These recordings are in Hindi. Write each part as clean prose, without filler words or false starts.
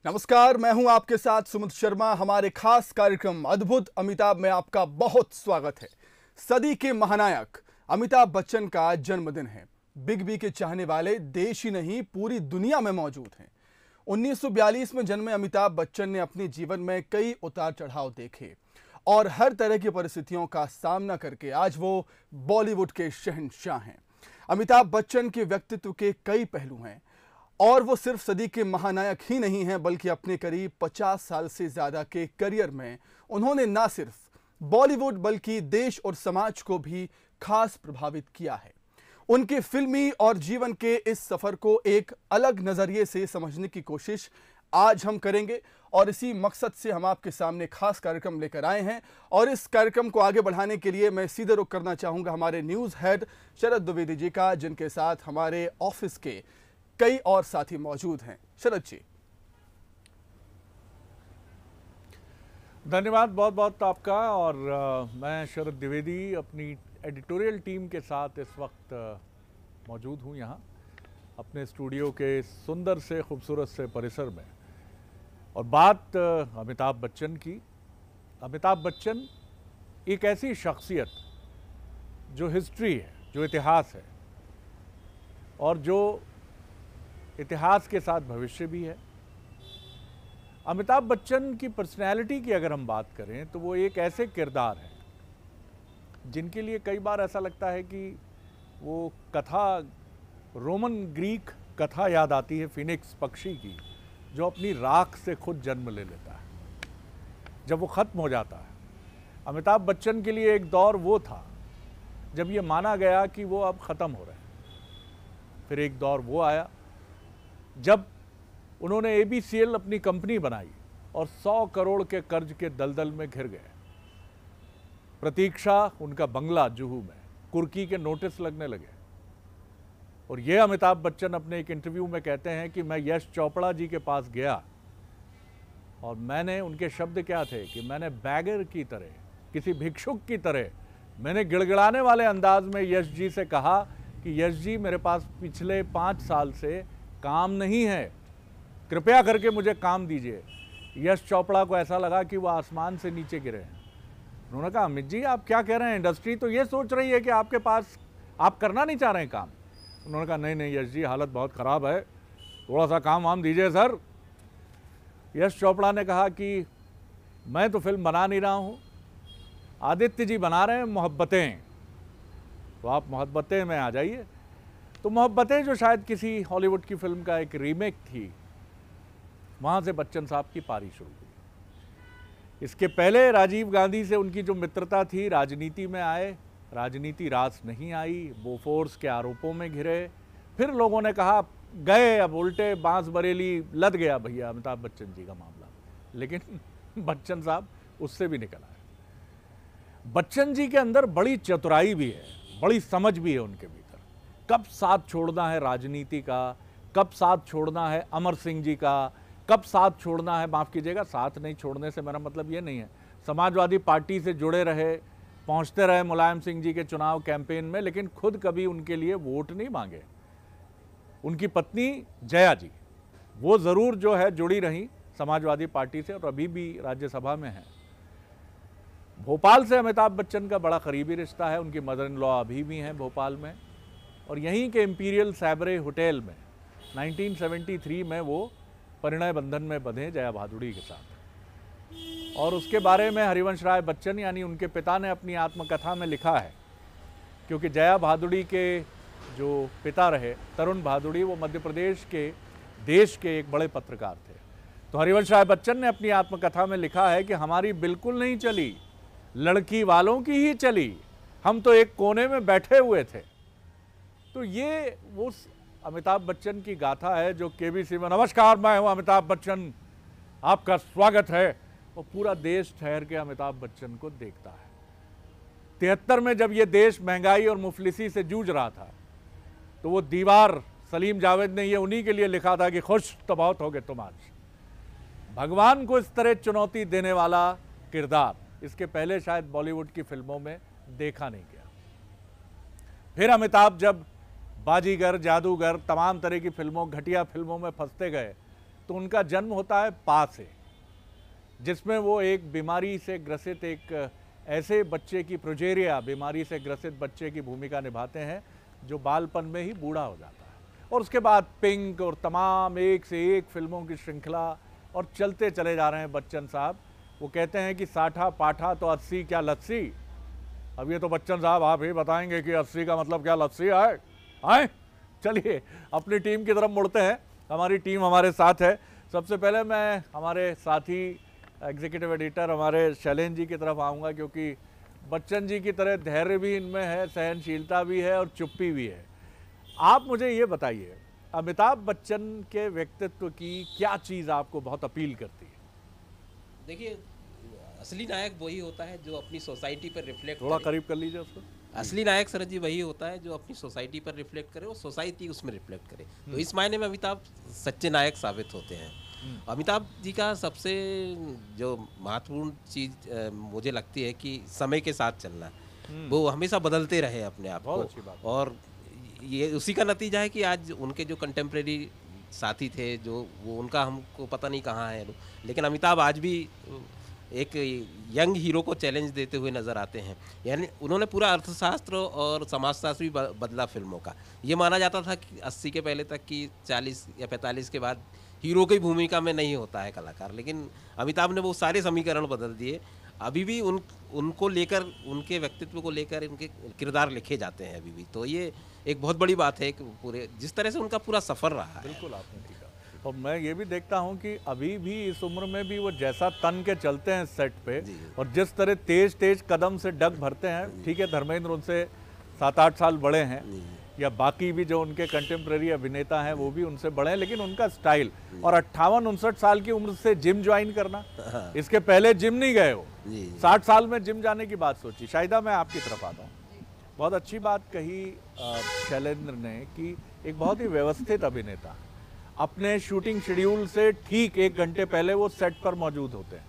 नमस्कार, मैं हूं आपके साथ सुमित शर्मा। हमारे खास कार्यक्रम अद्भुत अमिताभ में आपका बहुत स्वागत है। सदी के महानायक अमिताभ बच्चन का जन्मदिन है। बिग बी के चाहने वाले देश ही नहीं पूरी दुनिया में मौजूद हैं। 1942 में जन्मे अमिताभ बच्चन ने अपने जीवन में कई उतार चढ़ाव देखे और हर तरह की परिस्थितियों का सामना करके आज वो बॉलीवुड के शहंशाह हैं। अमिताभ बच्चन के व्यक्तित्व के कई पहलू हैं और वो सिर्फ सदी के महानायक ही नहीं हैं, बल्कि अपने करीब 50 साल से ज़्यादा के करियर में उन्होंने ना सिर्फ बॉलीवुड बल्कि देश और समाज को भी खास प्रभावित किया है। उनके फिल्मी और जीवन के इस सफ़र को एक अलग नज़रिए से समझने की कोशिश आज हम करेंगे और इसी मकसद से हम आपके सामने खास कार्यक्रम लेकर आए हैं। और इस कार्यक्रम को आगे बढ़ाने के लिए मैं सीधे रुख करना चाहूँगा हमारे न्यूज़ हेड शरद द्विवेदी जी का, जिनके साथ हमारे ऑफिस के कई और साथी मौजूद हैं। शरद जी, धन्यवाद बहुत बहुत आपका। और मैं शरद द्विवेदी अपनी एडिटोरियल टीम के साथ इस वक्त मौजूद हूँ यहाँ अपने स्टूडियो के सुंदर से खूबसूरत से परिसर में। और बात अमिताभ बच्चन की। अमिताभ बच्चन एक ऐसी शख्सियत जो हिस्ट्री है, जो इतिहास है और जो इतिहास के साथ भविष्य भी है। अमिताभ बच्चन की पर्सनैलिटी की अगर हम बात करें तो वो एक ऐसे किरदार हैं जिनके लिए कई बार ऐसा लगता है कि वो कथा, रोमन ग्रीक कथा याद आती है फिनिक्स पक्षी की, जो अपनी राख से खुद जन्म ले लेता है जब वो ख़त्म हो जाता है। अमिताभ बच्चन के लिए एक दौर वो था जब ये माना गया कि वो अब ख़त्म हो रहे हैं। फिर एक दौर वो आया जब उन्होंने ABCL अपनी कंपनी बनाई और 100 करोड़ के कर्ज के दलदल में घिर गए। प्रतीक्षा उनका बंगला जुहू में, कुर्की के नोटिस लगने लगे। और ये अमिताभ बच्चन अपने एक इंटरव्यू में कहते हैं कि मैं यश चोपड़ा जी के पास गया और मैंने, उनके शब्द क्या थे कि मैंने बैगर की तरह, किसी भिक्षुक की तरह, मैंने गिड़गिड़ाने वाले अंदाज में यश जी से कहा कि यश जी, मेरे पास पिछले 5 साल से काम नहीं है, कृपया करके मुझे काम दीजिए। यश चोपड़ा को ऐसा लगा कि वो आसमान से नीचे गिरे हैं। उन्होंने कहा, अमित जी आप क्या कह रहे हैं, इंडस्ट्री तो ये सोच रही है कि आपके पास, आप करना नहीं चाह रहे हैं काम। उन्होंने कहा, नहीं नहीं यश जी, हालत बहुत ख़राब है, थोड़ा सा काम वाम दीजिए सर। यश चोपड़ा ने कहा कि मैं तो फिल्म बना नहीं रहा हूँ, आदित्य जी बना रहे हैं मोहब्बतें, तो आप मोहब्बतें में आ जाइए। तो मोहब्बतें जो शायद किसी हॉलीवुड की फिल्म का एक रीमेक थी, वहाँ से बच्चन साहब की पारी शुरू हुई। इसके पहले राजीव गांधी से उनकी जो मित्रता थी, राजनीति में आए, राजनीति रास नहीं आई, बोफोर्स के आरोपों में घिरे। फिर लोगों ने कहा गए, अब उल्टे बांस बरेली लद गया भैया अमिताभ बच्चन जी का मामला। लेकिन बच्चन साहब उससे भी निकल आए। बच्चन जी के अंदर बड़ी चतुराई भी है, बड़ी समझ भी है उनके भीतर। कब साथ छोड़ना है राजनीति का, कब साथ छोड़ना है अमर सिंह जी का, कब साथ छोड़ना है, माफ़ कीजिएगा, साथ नहीं छोड़ने से मेरा मतलब ये नहीं है, समाजवादी पार्टी से जुड़े रहे, पहुंचते रहे मुलायम सिंह जी के चुनाव कैंपेन में, लेकिन खुद कभी उनके लिए वोट नहीं मांगे। उनकी पत्नी जया जी, वो ज़रूर जो है जुड़ी रही समाजवादी पार्टी से और अभी भी राज्यसभा में है। भोपाल से अमिताभ बच्चन का बड़ा करीबी रिश्ता है, उनकी मदर इन लॉ अभी भी हैं भोपाल में। और यहीं के इंपीरियल सैबरे होटल में 1973 में वो परिणय बंधन में बंधे जया भादुड़ी के साथ। और उसके बारे में हरिवंश राय बच्चन यानी उनके पिता ने अपनी आत्मकथा में लिखा है, क्योंकि जया भादुड़ी के जो पिता रहे तरुण भादुड़ी, वो मध्य प्रदेश के देश के एक बड़े पत्रकार थे। तो हरिवंश राय बच्चन ने अपनी आत्मकथा में लिखा है कि हमारी बिल्कुल नहीं चली, लड़की वालों की ही चली, हम तो एक कोने में बैठे हुए थे। तो ये वो अमिताभ बच्चन की गाथा है जो KBC में, नमस्कार मैं हूँ अमिताभ बच्चन, आपका स्वागत है, और पूरा देश ठहर के अमिताभ बच्चन को देखता है। 73 में जब ये देश महंगाई और मुफलिसी से जूझ रहा था, तो वो दीवार सलीम जावेद ने ये उन्हीं के लिए लिखा था कि खुश तो बहुत हो गए तुम आज। भगवान को इस तरह चुनौती देने वाला किरदार इसके पहले शायद बॉलीवुड की फिल्मों में देखा नहीं गया। फिर अमिताभ जब बाजीगर, जादूगर, तमाम तरह की फिल्मों, घटिया फिल्मों में फंसते गए, तो उनका जन्म होता है पा से, जिसमें वो एक बीमारी से ग्रसित एक ऐसे बच्चे की, प्रोजेरिया बीमारी से ग्रसित बच्चे की भूमिका निभाते हैं जो बालपन में ही बूढ़ा हो जाता है। और उसके बाद पिंक और तमाम एक से एक फिल्मों की श्रृंखला और चलते चले जा रहे हैं बच्चन साहब। वो कहते हैं कि साठा पाठा तो 80 क्या लस्सी। अब ये तो बच्चन साहब आप ही बताएंगे कि 80 का मतलब क्या लस्सी है। आए चलिए अपनी टीम की तरफ मुड़ते हैं। हमारी टीम हमारे साथ है। सबसे पहले मैं हमारे साथी एग्जीक्यूटिव एडिटर हमारे शैलेंद्र जी की तरफ आऊँगा, क्योंकि बच्चन जी की तरह धैर्य भी इनमें है, सहनशीलता भी है और चुप्पी भी है। आप मुझे ये बताइए, अमिताभ बच्चन के व्यक्तित्व की क्या चीज़ आपको बहुत अपील करती है? देखिए, असली नायक वही होता है जो अपनी सोसाइटी पर रिफ्लेक्ट थोड़ा करे। करीब कर लीजिए उसको। असली नायक शरद जी वही होता है जो अपनी सोसाइटी पर रिफ्लेक्ट करे और सोसाइटी उसमें रिफ्लेक्ट करे। तो इस मायने में अमिताभ सच्चे नायक साबित होते हैं। अमिताभ जी का सबसे जो महत्वपूर्ण चीज़ मुझे लगती है कि समय के साथ चलना। वो हमेशा बदलते रहे अपने आप बहुत अच्छी को, बात। और ये उसी का नतीजा है कि आज उनके जो कंटेम्प्रेरी साथी थे, जो वो उनका हमको पता नहीं कहाँ है, लेकिन अमिताभ आज भी एक यंग हीरो को चैलेंज देते हुए नज़र आते हैं। यानी उन्होंने पूरा अर्थशास्त्र और समाजशास्त्र भी बदला फिल्मों का। ये माना जाता था कि 80 के पहले तक कि 40 या 45 के बाद हीरो की भूमिका में नहीं होता है कलाकार, लेकिन अमिताभ ने वो सारे समीकरण बदल दिए। अभी भी उनको लेकर, उनके व्यक्तित्व को लेकर इनके किरदार लिखे जाते हैं अभी भी। तो ये एक बहुत बड़ी बात है कि पूरे जिस तरह से उनका पूरा सफ़र रहा है। बिल्कुल आपने ठीक कहा। और मैं ये भी देखता हूँ कि अभी भी इस उम्र में भी वो जैसा तन के चलते हैं सेट पे, और जिस तरह तेज तेज कदम से डग भरते हैं। ठीक है, धर्मेंद्र उनसे 7-8 साल बड़े हैं, या बाकी भी जो उनके कंटेम्प्रेरी अभिनेता हैं वो भी उनसे बड़े हैं, लेकिन उनका स्टाइल। और 58-59 साल की उम्र से जिम ज्वाइन करना, इसके पहले जिम नहीं गए हो, 60 साल में जिम जाने की बात सोची। शाहिदा, मैं आपकी तरफ आता हूँ। बहुत अच्छी बात कही शैलेंद्र ने कि एक बहुत ही व्यवस्थित अभिनेता अपने शूटिंग शेड्यूल से ठीक 1 घंटे पहले वो सेट पर मौजूद होते हैं,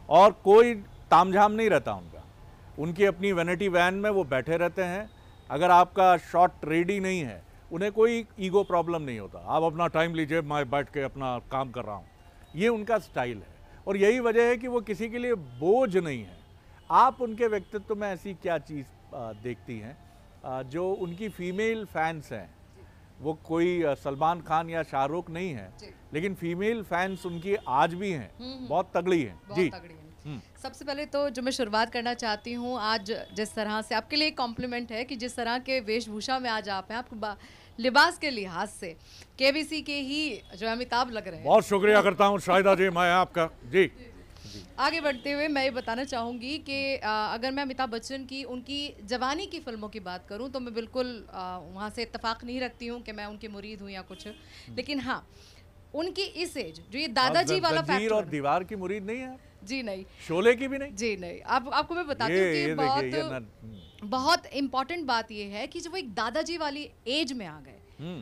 और कोई तामझाम नहीं रहता उनका। उनकी अपनी वैनिटी वैन में वो बैठे रहते हैं। अगर आपका शॉट रेडी नहीं है, उन्हें कोई ईगो प्रॉब्लम नहीं होता। आप अपना टाइम लीजिए, मैं बैठ के अपना काम कर रहा हूँ। ये उनका स्टाइल है, और यही वजह है कि वो किसी के लिए बोझ नहीं है। आप उनके व्यक्तित्व में ऐसी क्या चीज़ देखती हैं जो उनकी फीमेल फैंस हैं? वो कोई सलमान खान या शाहरुख नहीं है, लेकिन फीमेल फैंस उनकी आज भी हैं, बहुत तगड़ी हैं। जी, सबसे पहले तो जो मैं शुरुआत करना चाहती हूँ, आज जिस तरह से आपके लिए एक कॉम्प्लीमेंट है कि जिस तरह के वेशभूषा में आज आप हैं, आपको लिबास के लिहाज से केबीसी के ही जो अमिताभ लग रहे हैं। बहुत शुक्रिया करता हूँ शाहिदा जी, मैं आपका। जी, आगे बढ़ते हुए मैं ये बताना चाहूँगी कि अगर मैं अमिताभ बच्चन की उनकी जवानी की फिल्मों की बात करूँ तो मैं बिल्कुल वहाँ से इत्तेफाक नहीं रखती हूँ कि मैं उनकी मुरीद हूँ या कुछ, लेकिन हाँ, उनकी इस एज जो ये दादाजी वाला फैक्टर। और दीवार की मुरीद नहीं है? जी नहीं। शोले की भी नहीं? जी नहीं। आपको मैं बताती हूँ कि बहुत इम्पोर्टेंट बात ये है कि जब वो एक दादाजी वाली एज में आ गए,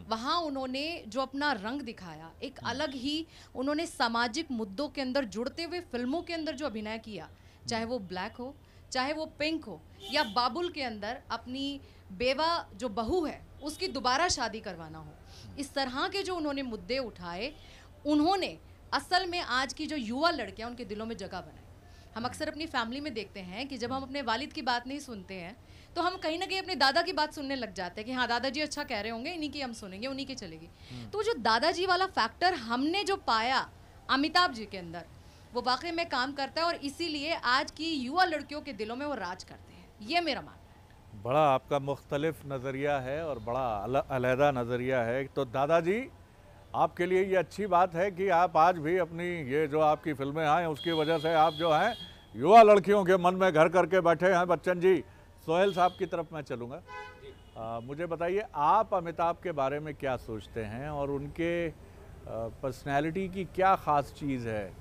वहाँ उन्होंने जो अपना रंग दिखाया, एक अलग ही उन्होंने सामाजिक मुद्दों के अंदर जुड़ते हुए फिल्मों के अंदर जो अभिनय किया, चाहे वो ब्लैक हो, चाहे वो पिंक हो, या बाबुल के अंदर अपनी बेवा जो बहू है उसकी दोबारा शादी करवाना हो, इस तरह के जो उन्होंने मुद्दे उठाए, उन्होंने असल में आज की जो युवा लड़कियां उनके दिलों में जगह बनाई। हम अक्सर अपनी फैमिली में देखते हैं कि जब हम अपने वालिद की बात नहीं सुनते हैं तो हम कहीं ना कहीं अपने दादा की बात सुनने लग जाते हैं कि हाँ दादाजी अच्छा कह रहे होंगे, इन्हीं की हम सुनेंगे, उन्हीं की चलेगी। तो जो दादाजी वाला फैक्टर हमने जो पाया अमिताभ जी के अंदर, वो वाकई में काम करता है, और इसीलिए आज की युवा लड़कियों के दिलों में वो राज करते हैं। ये मेरा मानना है। बड़ा आपका मुख्तलिफ नज़रिया है और बड़ा अलहदा नज़रिया है। तो दादाजी, आपके लिए ये अच्छी बात है कि आप आज भी अपनी ये जो आपकी फिल्में आए उसकी वजह से आप जो हैं युवा लड़कियों के मन में घर करके बैठे हैं। बच्चन जी, सोहेल साहब की तरफ मैं चलूँगा। मुझे बताइए, आप अमिताभ के बारे में क्या सोचते हैं, और उनके पर्सनैलिटी की क्या ख़ास चीज़ है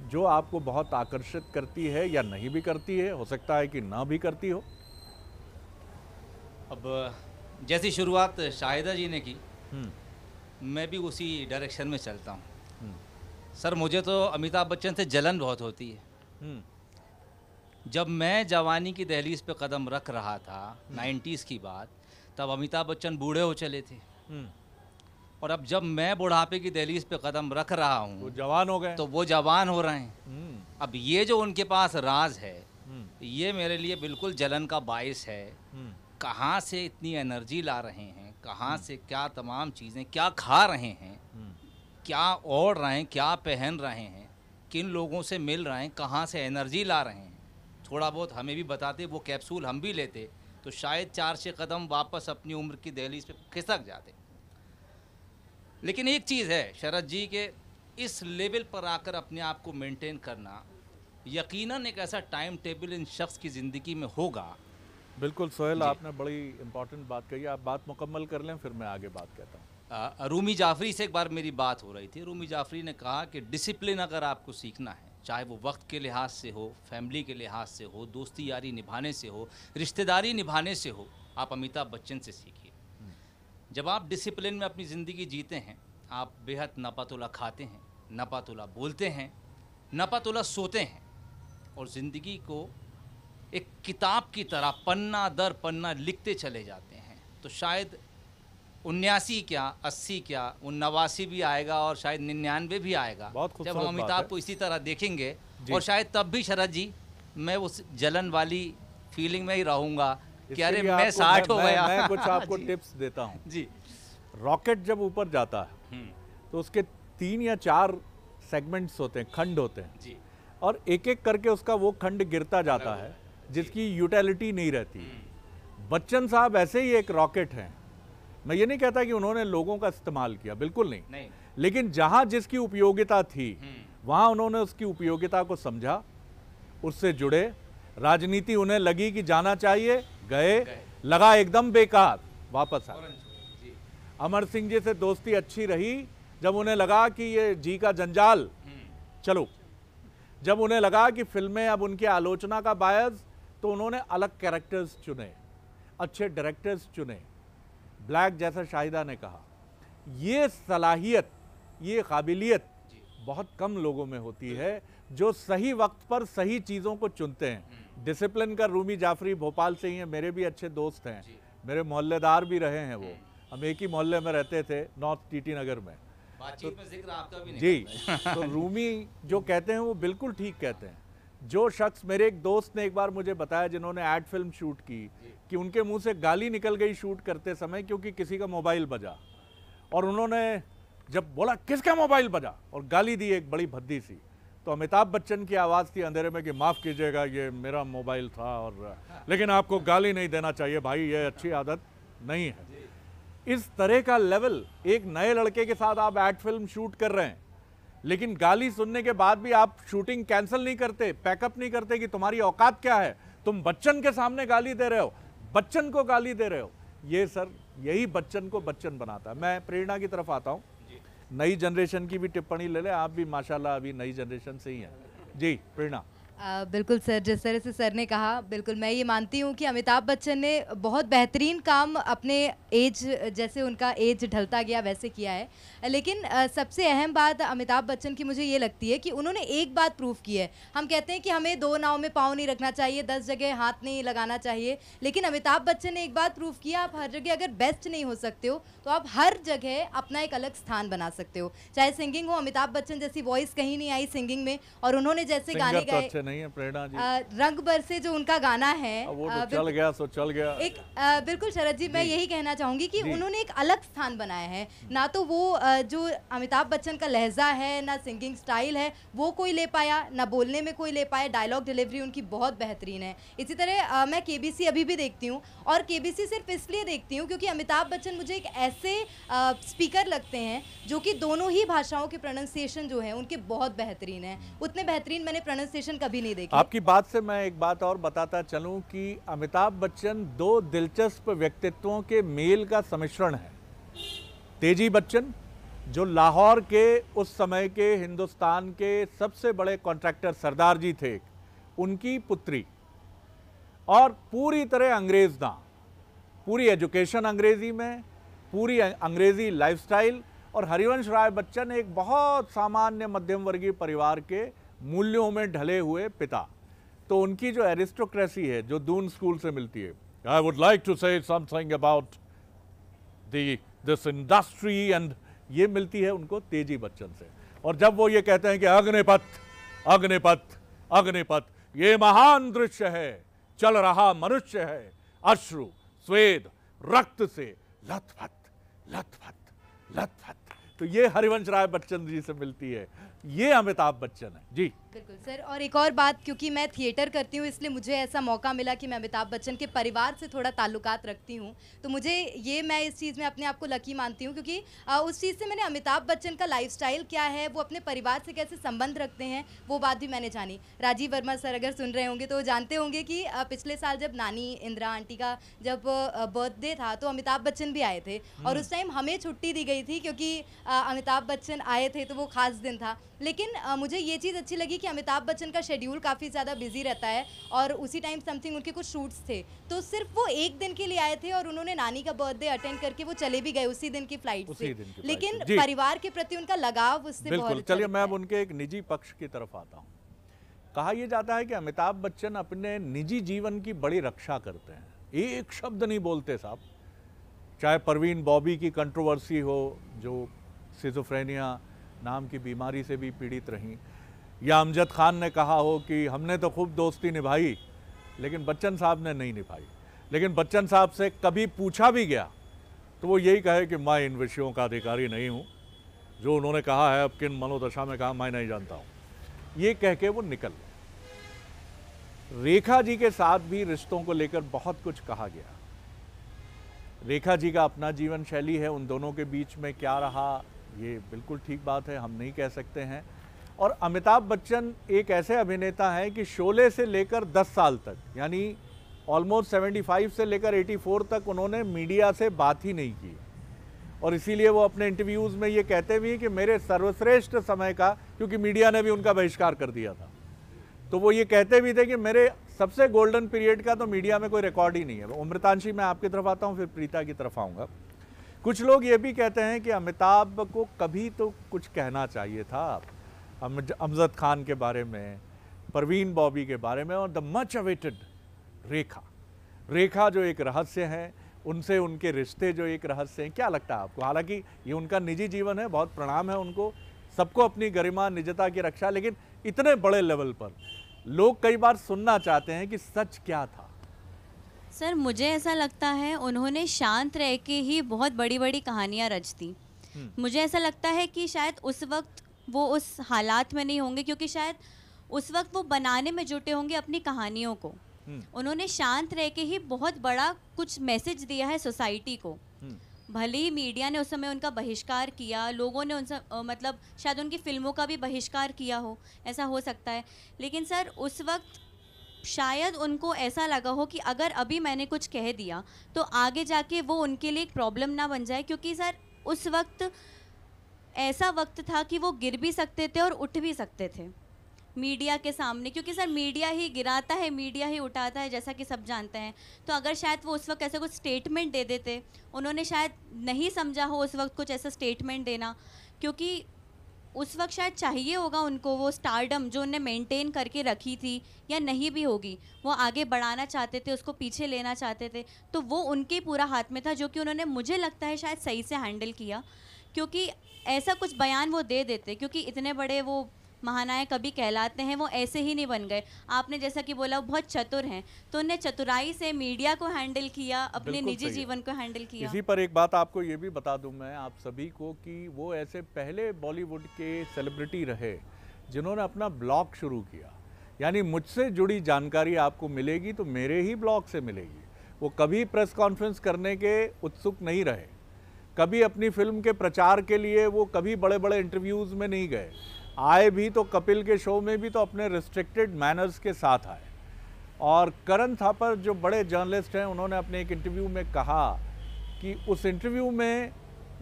जो आपको बहुत आकर्षित करती है या नहीं भी करती है? हो सकता है कि ना भी करती हो। अब जैसी शुरुआत शाहिदा जी ने की, मैं भी उसी डायरेक्शन में चलता हूँ। सर, मुझे तो अमिताभ बच्चन से जलन बहुत होती है। जब मैं जवानी की दहलीज पे कदम रख रहा था 90s की बात, तब अमिताभ बच्चन बूढ़े हो चले थे। और अब जब मैं बुढ़ापे की दहलीज पे कदम रख रहा वो हूँ जवान हो गए। तो वो जवान हो रहे हैं। अब ये जो उनके पास राज है, ये मेरे लिए बिल्कुल जलन का बायस है। कहाँ से इतनी एनर्जी ला रहे हैं, कहाँ से क्या तमाम चीज़ें, क्या खा रहे हैं, क्या ओढ़ रहे हैं, क्या पहन रहे हैं, किन लोगों से मिल रहे हैं, कहाँ से एनर्जी ला रहे हैं, थोड़ा बहुत हमें भी बताते, वो कैप्सूल हम भी लेते तो शायद 4-6 कदम वापस अपनी उम्र की दहलीज पे खिसक जाते। लेकिन एक चीज़ है शरद जी के इस लेवल पर आकर अपने आप को मेंटेन करना यकीनन एक ऐसा टाइम टेबल इन शख्स की ज़िंदगी में होगा। बिल्कुल सोहेल, आपने बड़ी इंपॉर्टेंट बात कही। आप बात मुकम्मल कर लें, फिर मैं आगे बात कहता हूँ। रूमी जाफरी से एक बार मेरी बात हो रही थी। रूमी जाफरी ने कहा कि डिसिप्लिन अगर आपको सीखना है, चाहे वो वक्त के लिहाज से हो, फैमिली के लिहाज से हो, दोस्ती यारी निभाने से हो, रिश्तेदारी निभाने से हो, आप अमिताभ बच्चन से सीखिए। जब आप डिसिप्लिन में अपनी ज़िंदगी जीते हैं, आप बेहद नपातुला खाते हैं, नपातुला बोलते हैं, नपातुला सोते हैं और ज़िंदगी को एक किताब की तरह पन्ना दर पन्ना लिखते चले जाते हैं, तो शायद 79 क्या 80 क्या 89 भी आएगा और शायद 99 भी आएगा जब हम अमिताभ को इसी तरह देखेंगे। और शायद तब भी शरद जी मैं उस जलन वाली फीलिंग में ही रहूँगा कि अरे मैं 60 हो गया। मैं कुछ आपको टिप्स देता हूँ जी। रॉकेट जब ऊपर जाता है तो उसके 3 या 4 सेगमेंट्स होते हैं, खंड होते हैं जी। और एक एक करके उसका वो खंड गिरता जाता है जिसकी यूटिलिटी नहीं रहती। बच्चन साहब ऐसे ही एक रॉकेट हैं। मैं ये नहीं कहता कि उन्होंने लोगों का इस्तेमाल किया, बिल्कुल नहीं। लेकिन जहां जिसकी उपयोगिता थी वहां उन्होंने उसकी उपयोगिता को समझा, उससे जुड़े। राजनीति उन्हें लगी कि जाना चाहिए, गए, लगा एकदम बेकार, वापस आ गए। अमर सिंह जी से दोस्ती अच्छी रही जब उन्हें लगा कि ये जी का जंजाल, चलो। जब उन्हें लगा कि फिल्में अब उनकी आलोचना का बायस, तो उन्होंने अलग कैरेक्टर्स चुने, अच्छे डायरेक्टर्स चुने। ब्लैक जैसा शाहिदा ने कहा, ये सलाहियत, ये काबिलियत बहुत कम लोगों में होती है जो सही वक्त पर सही चीज़ों को चुनते हैं। डिसिप्लिन का रूमी जाफरी भोपाल से ही हैं, मेरे भी अच्छे दोस्त हैं, मेरे मोहल्लेदार भी रहे हैं। वो हम एक ही मोहल्ले में रहते थे, नॉर्थ टीटी नगर में। बातचीत में जिक्र आपका भी नहीं जी। तो रूमी जो कहते हैं वो बिल्कुल ठीक कहते हैं। जो शख्स, मेरे एक दोस्त ने एक बार मुझे बताया जिन्होंने एड फिल्म शूट की, कि उनके मुंह से गाली निकल गई शूट करते समय क्योंकि किसी का मोबाइल बजा, और उन्होंने जब बोला किसका मोबाइल बजा और गाली दी एक बड़ी भद्दी सी, तो अमिताभ बच्चन की आवाज़ थी अंधेरे में कि माफ़ कीजिएगा ये मेरा मोबाइल था, और लेकिन आपको गाली नहीं देना चाहिए भाई, ये अच्छी आदत नहीं है। इस तरह का लेवल, एक नए लड़के के साथ आप एड फिल्म शूट कर रहे हैं, लेकिन गाली सुनने के बाद भी आप शूटिंग कैंसिल नहीं करते, पैकअप नहीं करते कि तुम्हारी औकात क्या है, तुम बच्चन के सामने गाली दे रहे हो, बच्चन को गाली दे रहे हो। ये सर, यही बच्चन को बच्चन बनाता है। मैं प्रेरणा की तरफ आता हूँ। नई जनरेशन की भी टिप्पणी ले ले, आप भी माशाल्लाह अभी नई जनरेशन से ही हैं। जी प्रेरणा। बिल्कुल सर, जिस तरह से सर ने कहा, बिल्कुल मैं ये मानती हूँ कि अमिताभ बच्चन ने बहुत बेहतरीन काम अपने एज, जैसे उनका एज ढलता गया वैसे किया है। लेकिन सबसे अहम बात अमिताभ बच्चन की मुझे ये लगती है कि उन्होंने एक बात प्रूव की है। हम कहते हैं कि हमें 2 नाव में पाँव नहीं रखना चाहिए, 10 जगह हाथ नहीं लगाना चाहिए, लेकिन अमिताभ बच्चन ने एक बात प्रूव किया, आप हर जगह अगर बेस्ट नहीं हो सकते हो तो आप हर जगह अपना एक अलग स्थान बना सकते हो। चाहे सिंगिंग हो, अमिताभ बच्चन जैसी वॉइस कहीं नहीं आई सिंगिंग में, और उन्होंने जैसे गाने गाए, नहीं है प्रेरणा जी, रंग बरसे जो उनका गाना है, वो तो चल गया सो चल गया। एक बिल्कुल शरद जी, मैं यही कहना चाहूंगी कि उन्होंने एक अलग स्थान बनाया है। ना तो वो जो अमिताभ बच्चन का लहजा है, ना सिंगिंग स्टाइल है, वो कोई ले पाया, ना बोलने में कोई ले पाया। डायलॉग डिलीवरी उनकी बहुत बेहतरीन है। इसी तरह मैं केबीसी अभी भी देखती हूँ, और केबीसी सिर्फ इसलिए देखती हूँ क्योंकि अमिताभ बच्चन मुझे एक ऐसे स्पीकर लगते हैं जो कि दोनों ही भाषाओं के प्रोनाउंसिएशन जो है उनके बहुत बेहतरीन है। उतने बेहतरीन मैंने प्रोनाउंसिएशन कभी नहीं देखी। आपकी बात से मैं एक बात और बताता चलूं कि अमिताभ बच्चन 2 दिलचस्प व्यक्तित्वों के मेल का सम्मिश्रण है। तेजी बच्चन, जो लाहौर के उस समय के हिंदुस्तान के सबसे बड़े कॉन्ट्रैक्टर सरदार जी थे, उनकी पुत्री, और पूरी तरह अंग्रेज ना, पूरी एजुकेशन अंग्रेजी में, पूरी अंग्रेजी लाइफस्टाइल। और हरिवंश राय बच्चन एक बहुत सामान्य मध्यम वर्गीय परिवार के मूल्यों में ढले हुए पिता। तो उनकी जो एरिस्टोक्रेसी है, जो दून स्कूल से मिलती है, I would like to say something about this industry and ये मिलती है उनको तेजी बच्चन से। और जब वो ये कहते हैं कि अग्निपथ अग्निपथ अग्निपथ, ये महान दृश्य है, चल रहा मनुष्य है, अश्रु स्वेद रक्त से लथपथ लथपथ लथपथ, तो ये हरिवंश राय बच्चन जी से मिलती है, ये अमिताभ बच्चन है जी। बिल्कुल सर। और एक और बात, क्योंकि मैं थिएटर करती हूँ इसलिए मुझे ऐसा मौका मिला कि मैं अमिताभ बच्चन के परिवार से थोड़ा ताल्लुकात रखती हूँ, तो मुझे ये, मैं इस चीज़ में अपने आप को लकी मानती हूँ, क्योंकि उस चीज़ से मैंने अमिताभ बच्चन का लाइफस्टाइल क्या है, वो अपने परिवार से कैसे संबंध रखते हैं, वो बात भी मैंने जानी। राजीव वर्मा सर अगर सुन रहे होंगे तो जानते होंगे कि पिछले साल जब नानी इंदिरा आंटी का जब बर्थडे था तो अमिताभ बच्चन भी आए थे, और उस टाइम हमें छुट्टी दी गई थी क्योंकि अमिताभ बच्चन आए थे, तो वो खास दिन था। लेकिन मुझे ये चीज़ अच्छी लगी कि अमिताभ बच्चन का शेड्यूल काफ़ी ज़्यादा बिजी रहता है, और उसी टाइम समथिंग उनके कुछ शूट्स थे, तो सिर्फ वो एक दिन के लिए आए थे और उन्होंने नानी का बर्थडे अटेंड करके वो चले भी गए उसी दिन की फ्लाइट से। लेकिन परिवार के प्रति उनका लगाव उससे बहुत अच्छा। चलिए मैं अब उनके एक निजी पक्ष की तरफ आता हूँ। कहा यह जाता है कि अमिताभ बच्चन अपने निजी जीवन की बड़ी रक्षा करते हैं, एक शब्द नहीं बोलते साहब, चाहे परवीन बॉबी की कंट्रोवर्सी हो जो सिजोफ्रेनिया नाम की बीमारी से भी पीड़ित रहीं, या अमजद खान ने कहा हो कि हमने तो खूब दोस्ती निभाई लेकिन बच्चन साहब ने नहीं निभाई, लेकिन बच्चन साहब से कभी पूछा भी गया तो वो यही कहे कि मैं इन विषयों का अधिकारी नहीं हूँ, जो उन्होंने कहा है अब किन मनोदशा में कहा मैं नहीं जानता हूँ, ये कह के वो निकल गए। रेखा जी के साथ भी रिश्तों को लेकर बहुत कुछ कहा गया। रेखा जी का अपना जीवन शैली है, उन दोनों के बीच में क्या रहा ये बिल्कुल ठीक बात है, हम नहीं कह सकते हैं। और अमिताभ बच्चन एक ऐसे अभिनेता हैं कि शोले से लेकर 10 साल तक, यानी ऑलमोस्ट 75 से लेकर 84 तक उन्होंने मीडिया से बात ही नहीं की, और इसीलिए वो अपने इंटरव्यूज़ में ये कहते भी हैं कि मेरे सर्वश्रेष्ठ समय का, क्योंकि मीडिया ने भी उनका बहिष्कार कर दिया था, तो वो ये कहते भी थे कि मेरे सबसे गोल्डन पीरियड का तो मीडिया में कोई रिकॉर्ड ही नहीं है। अमृतांशी, मैं आपकी तरफ आता हूँ, फिर प्रीता की तरफ आऊँगा। कुछ लोग ये भी कहते हैं कि अमिताभ को कभी तो कुछ कहना चाहिए था अमजद खान के बारे में, परवीन बॉबी के बारे में, और द मच अवेटेड रेखा जो एक रहस्य है, उनसे उनके रिश्ते जो एक रहस्य हैं। क्या लगता है आपको? हालांकि ये उनका निजी जीवन है, बहुत प्रणाम है उनको, सबको अपनी गरिमा निजता की रक्षा, लेकिन इतने बड़े लेवल पर लोग कई बार सुनना चाहते हैं कि सच क्या था। सर मुझे ऐसा लगता है उन्होंने शांत रह के ही बहुत बड़ी बड़ी कहानियाँ रच दी। मुझे ऐसा लगता है कि शायद उस वक्त वो उस हालात में नहीं होंगे, क्योंकि शायद उस वक्त वो बनाने में जुटे होंगे अपनी कहानियों को। उन्होंने शांत रह के ही बहुत बड़ा कुछ मैसेज दिया है सोसाइटी को। भले ही मीडिया ने उस समय उनका बहिष्कार किया, लोगों ने उनसे मतलब शायद उनकी फिल्मों का भी बहिष्कार किया हो, ऐसा हो सकता है, लेकिन सर उस वक्त शायद उनको ऐसा लगा हो कि अगर अभी मैंने कुछ कह दिया तो आगे जाके वो उनके लिए एक प्रॉब्लम ना बन जाए, क्योंकि सर उस वक्त ऐसा वक्त था कि वो गिर भी सकते थे और उठ भी सकते थे मीडिया के सामने, क्योंकि सर मीडिया ही गिराता है, मीडिया ही उठाता है, जैसा कि सब जानते हैं। तो अगर शायद वो उस वक्त ऐसा कुछ स्टेटमेंट दे देते, उन्होंने शायद नहीं समझा हो उस वक्त कुछ ऐसा स्टेटमेंट देना, क्योंकि उस वक्त शायद चाहिए होगा उनको वो स्टारडम जो उन्हें मेंटेन करके रखी थी, या नहीं भी होगी, वो आगे बढ़ाना चाहते थे, उसको पीछे लेना चाहते थे, तो वो उनके पूरा हाथ में था, जो कि उन्होंने मुझे लगता है शायद सही से हैंडल किया। क्योंकि ऐसा कुछ बयान वो दे देते, क्योंकि इतने बड़े वो महानायक कभी कहलाते हैं, वो ऐसे ही नहीं बन गए। आपने जैसा कि बोला वो बहुत चतुर हैं, तो उन्हें चतुराई से मीडिया को हैंडल किया, अपने निजी जीवन को हैंडल किया। इसी पर एक बात आपको ये भी बता दूं मैं आप सभी को कि वो ऐसे पहले बॉलीवुड के सेलिब्रिटी रहे जिन्होंने अपना ब्लॉग शुरू किया, यानी मुझसे जुड़ी जानकारी आपको मिलेगी तो मेरे ही ब्लॉग से मिलेगी। वो कभी प्रेस कॉन्फ्रेंस करने के उत्सुक नहीं रहे, कभी अपनी फिल्म के प्रचार के लिए वो कभी बड़े बड़े इंटरव्यूज़ में नहीं गए, आए भी तो कपिल के शो में भी तो अपने रिस्ट्रिक्टेड मैनर्स के साथ आए। और करण थापर जो बड़े जर्नलिस्ट हैं, उन्होंने अपने एक इंटरव्यू में कहा कि उस इंटरव्यू में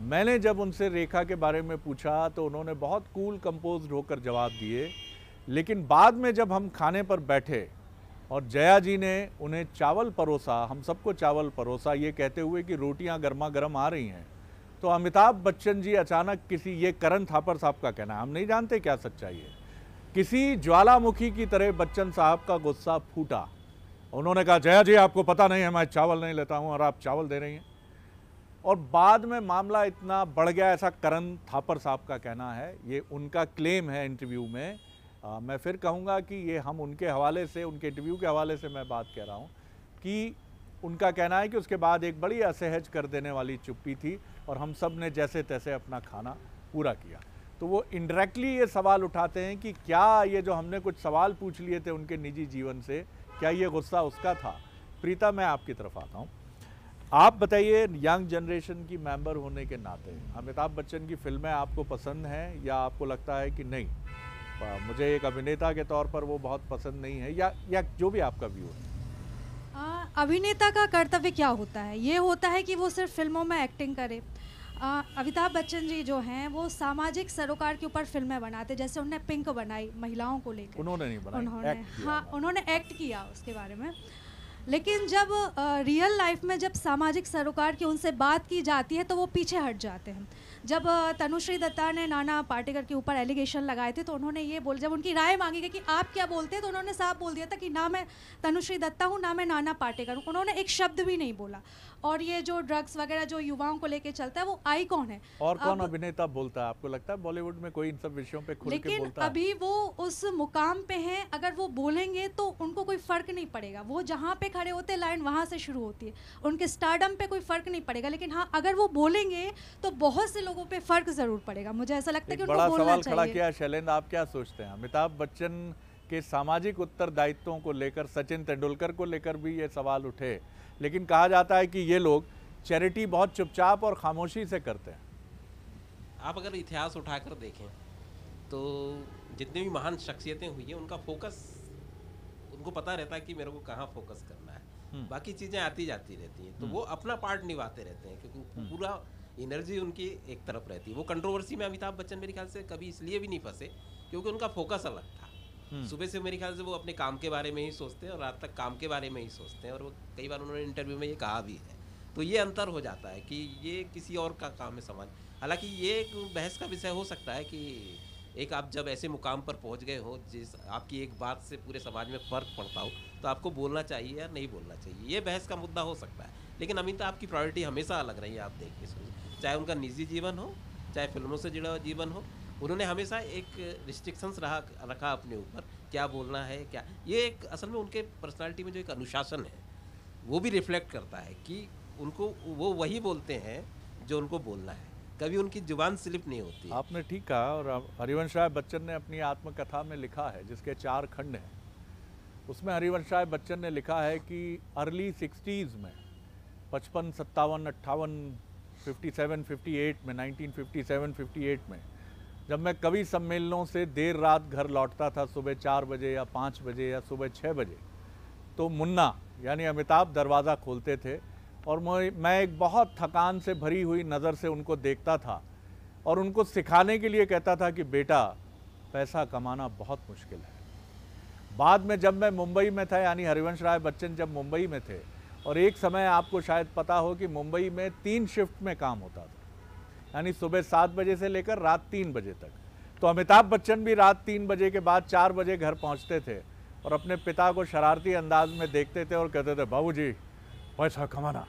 मैंने जब उनसे रेखा के बारे में पूछा तो उन्होंने बहुत कूल कंपोज्ड होकर जवाब दिए, लेकिन बाद में जब हम खाने पर बैठे और जया जी ने उन्हें चावल परोसा, हम सबको चावल परोसा, ये कहते हुए कि रोटियां गर्मा गर्म आ रही हैं, तो अमिताभ बच्चन जी अचानक किसी, ये करण थापर साहब का कहना है, हम नहीं जानते क्या सच्चाई है, किसी ज्वालामुखी की तरह बच्चन साहब का गुस्सा फूटा। उन्होंने कहा जया जी आपको पता नहीं है मैं चावल नहीं लेता हूं और आप चावल दे रही हैं। और बाद में मामला इतना बढ़ गया, ऐसा करण थापर साहब का कहना है, ये उनका क्लेम है इंटरव्यू में। मैं फिर कहूँगा कि ये हम उनके हवाले से, उनके इंटरव्यू के हवाले से मैं बात कह रहा हूँ कि उनका कहना है कि उसके बाद एक बड़ी असहज कर देने वाली चुप्पी थी और हम सब ने जैसे तैसे अपना खाना पूरा किया। तो वो इनडायरेक्टली ये सवाल उठाते हैं कि क्या ये जो हमने कुछ सवाल पूछ लिए थे उनके निजी जीवन से, क्या ये गुस्सा उसका था? प्रीता, मैं आपकी तरफ आता हूँ। आप बताइए, यंग जनरेशन की मेंबर होने के नाते अमिताभ बच्चन की फिल्में आपको पसंद हैं या आपको लगता है कि नहीं, मुझे एक अभिनेता के तौर पर वो बहुत पसंद नहीं है, या जो भी आपका व्यू है? अभिनेता का कर्तव्य क्या होता है? ये होता है कि वो सिर्फ फिल्मों में एक्टिंग करे। अमिताभ बच्चन जी जो हैं वो सामाजिक सरोकार के ऊपर फिल्में बनाते, जैसे उन्होंने पिंक बनाई महिलाओं को लेकर। उन्होंने नहीं बनाई, उन्होंने एक्ट किया उसके बारे में। लेकिन जब रियल लाइफ में जब सामाजिक सरोकार की उनसे बात की जाती है तो वो पीछे हट जाते हैं। जब तनुश्री दत्ता ने नाना पाटेकर के ऊपर एलिगेशन लगाए थे तो उन्होंने ये बोल, जब उनकी राय मांगी गई कि आप क्या बोलते हैं, तो उन्होंने साफ बोल दिया था कि ना मैं तनुश्री दत्ता हूँ ना मैं नाना पाटेकर हूँ। उन्होंने एक शब्द भी नहीं बोला। और ये जो ड्रग्स वगैरह जो युवाओं को लेके चलता है वो आइकॉन है। और कौन अभिनेता बोलता है? आपको लगता है बॉलीवुड में कोई इन सब विषयों पे खुल के बोलता है? लेकिन अभी वो उस मुकाम पे हैं, अगर वो बोलेंगे तो उनको कोई फर्क नहीं पड़ेगा। वो जहाँ पे खड़े होते लाइन वहाँ से शुरू होती है, उनके स्टारडम पे कोई फर्क नहीं पड़ेगा। लेकिन हाँ, अगर वो बोलेंगे तो बहुत से लोगों पे फर्क जरूर पड़ेगा। मुझे ऐसा लगता है कि उनको बोलना चाहिए। बड़ा सवाल खड़ा किया शैलेंद्र, आप क्या सोचते हैं? अमिताभ बच्चन के सामाजिक उत्तरदायित्वों को लेकर, सचिन तेंदुलकर को लेकर भी ये सवाल उठे, लेकिन कहा जाता है कि ये लोग चैरिटी बहुत चुपचाप और खामोशी से करते हैं। आप अगर इतिहास उठाकर देखें तो जितनी भी महान शख्सियतें हुई हैं उनका फोकस, उनको पता रहता है कि मेरे को कहाँ फोकस करना है, बाकी चीज़ें आती जाती रहती हैं, तो वो अपना पार्ट निभाते रहते हैं क्योंकि पूरा एनर्जी उनकी एक तरफ रहती है। वो कंट्रोवर्सी में अमिताभ बच्चन मेरे ख्याल से कभी इसलिए भी नहीं फंसे क्योंकि उनका फोकस अलग था। सुबह से मेरे ख्याल से वो अपने काम के बारे में ही सोचते हैं और रात तक काम के बारे में ही सोचते हैं, और वो कई बार उन्होंने इंटरव्यू में ये कहा भी है। तो ये अंतर हो जाता है कि ये किसी और का काम है समाज। हालांकि ये एक बहस का विषय हो सकता है कि एक आप जब ऐसे मुकाम पर पहुंच गए हो जिस आपकी एक बात से पूरे समाज में फ़र्क पड़ता हो तो आपको बोलना चाहिए या नहीं बोलना चाहिए, ये बहस का मुद्दा हो सकता है। लेकिन अमिताभ की प्रायोरिटी हमेशा अलग रही है। आप देखिए, चाहे उनका निजी जीवन हो, चाहे फिल्मों से जुड़ा हुआ जीवन हो, उन्होंने हमेशा एक रिस्ट्रिक्शंस रखा अपने ऊपर, क्या बोलना है क्या। ये एक असल में उनके पर्सनालिटी में जो एक अनुशासन है वो भी रिफ्लेक्ट करता है कि उनको वो वही बोलते हैं जो उनको बोलना है, कभी उनकी जुबान स्लिप नहीं होती। आपने ठीक कहा। और हरिवंश राय बच्चन ने अपनी आत्मकथा में लिखा है, जिसके 4 खंड हैं, उसमें हरिवंश राय बच्चन ने लिखा है कि अर्ली 60s में 55, 57, 58, 57, 58 में 1957-58 में जब मैं कवि सम्मेलनों से देर रात घर लौटता था, सुबह 4 बजे या 5 बजे या सुबह 6 बजे, तो मुन्ना यानी अमिताभ दरवाज़ा खोलते थे और मैं एक बहुत थकान से भरी हुई नज़र से उनको देखता था और उनको सिखाने के लिए कहता था कि बेटा, पैसा कमाना बहुत मुश्किल है। बाद में जब मैं मुंबई में था, यानी हरिवंश राय बच्चन जब मुंबई में थे, और एक समय आपको शायद पता हो कि मुंबई में 3 शिफ्ट में काम होता था, यानी सुबह 7 बजे से लेकर रात 3 बजे तक। तो अमिताभ बच्चन भी रात 3 बजे के बाद 4 बजे घर पहुंचते थे और अपने पिता को शरारती अंदाज में देखते थे और कहते थे, बाबूजी पैसा कमाना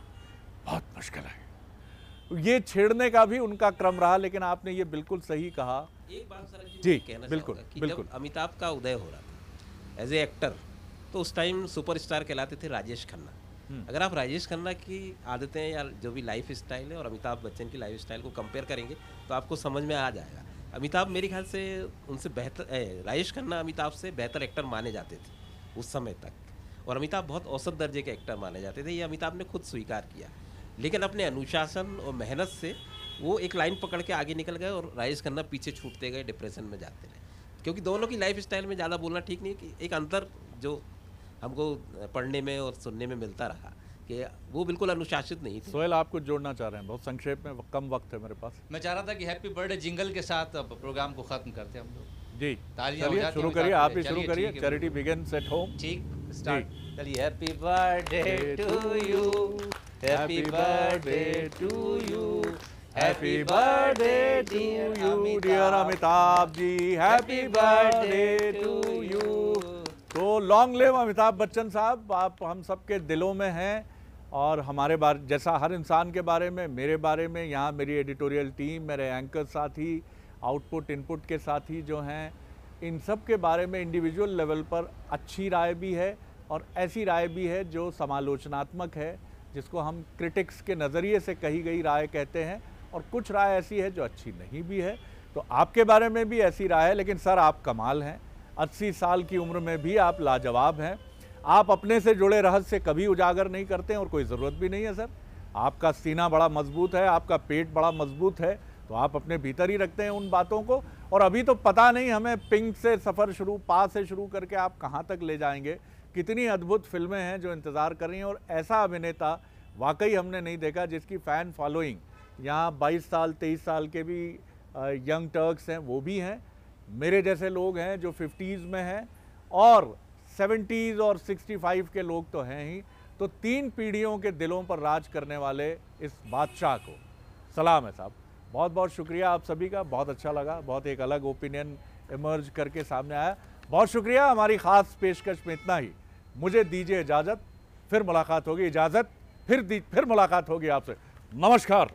बहुत मुश्किल है। ये छेड़ने का भी उनका क्रम रहा। लेकिन आपने ये बिल्कुल सही कहा। एक बात सर जी, कहना बिल्कुल, चाहूँगा कि बिल्कुल। जब अमिताभ का उदय हो रहा था एज ए एक्टर, तो उस टाइम सुपरस्टार कहलाते थे राजेश खन्ना। अगर आप राजेश खन्ना की आदतें या जो भी लाइफ स्टाइल है और अमिताभ बच्चन की लाइफ स्टाइल को कंपेयर करेंगे तो आपको समझ में आ जाएगा। अमिताभ मेरे ख्याल से उनसे बेहतर, राजेश खन्ना अमिताभ से बेहतर एक्टर माने जाते थे उस समय तक, और अमिताभ बहुत औसत दर्जे के एक्टर माने जाते थे। ये अमिताभ ने खुद स्वीकार किया। लेकिन अपने अनुशासन और मेहनत से वो एक लाइन पकड़ के आगे निकल गए और राजेश खन्ना पीछे छूटते गए, डिप्रेशन में जाते रहे। क्योंकि दोनों की लाइफ स्टाइल में ज़्यादा बोलना ठीक नहीं है, कि एक अंतर जो हमको पढ़ने में और सुनने में मिलता रहा कि वो बिल्कुल अनुशासित नहीं थे। सोहेल, आप कुछ जोड़ना चाह रहे हैं? बहुत संक्षेप में, कम वक्त है मेरे पास। मैं चाह रहा था कि हैप्पी बर्थडे जिंगल के साथ अब प्रोग्राम को खत्म करते हैं हम लोग। जी, तालियां हो चलिए जाती शुरू हैं करिए, अमिताभ आप ही के। शुरू चलिए, करिए। ठीक है, चैरिटी बिगिन्स एट होम। ठीक, स्टार्ट। चलिए, happy birthday to you, happy birthday to you, happy birthday to dear Amitabh ji, happy birthday to you. तो लॉन्ग लिव अमिताभ बच्चन साहब, आप हम सबके दिलों में हैं। और हमारे बारे जैसा हर इंसान के बारे में, मेरे बारे में, यहाँ मेरी एडिटोरियल टीम, मेरे एंकर साथी, आउटपुट इनपुट के साथी जो हैं, इन सब के बारे में इंडिविजुअल लेवल पर अच्छी राय भी है और ऐसी राय भी है जो समालोचनात्मक है, जिसको हम क्रिटिक्स के नज़रिए से कही गई राय कहते हैं, और कुछ राय ऐसी है जो अच्छी नहीं भी है। तो आपके बारे में भी ऐसी राय है, लेकिन सर आप कमाल हैं, 80 साल की उम्र में भी आप लाजवाब हैं। आप अपने से जुड़े रहस्य कभी उजागर नहीं करते हैं और कोई ज़रूरत भी नहीं है सर। आपका सीना बड़ा मजबूत है, आपका पेट बड़ा मजबूत है, तो आप अपने भीतर ही रखते हैं उन बातों को। और अभी तो पता नहीं हमें पिंक से सफ़र शुरू, पा से शुरू करके आप कहाँ तक ले जाएंगे। कितनी अद्भुत फिल्में हैं जो इंतज़ार कर रही हैं, और ऐसा अभिनेता वाकई हमने नहीं देखा जिसकी फ़ैन फॉलोइंग यहाँ 22 साल 23 साल के भी यंग टर्क्स हैं, वो भी हैं, मेरे जैसे लोग हैं जो 50s में हैं, और 70s और 65 के लोग तो हैं ही। तो 3 पीढ़ियों के दिलों पर राज करने वाले इस बादशाह को सलाम है साहब। बहुत बहुत शुक्रिया आप सभी का, बहुत अच्छा लगा, बहुत एक अलग ओपिनियन इमर्ज करके सामने आया। बहुत शुक्रिया। हमारी ख़ास पेशकश में इतना ही। मुझे दीजिए इजाज़त, फिर मुलाकात होगी। इजाज़त, फिर मुलाकात होगी आपसे। नमस्कार।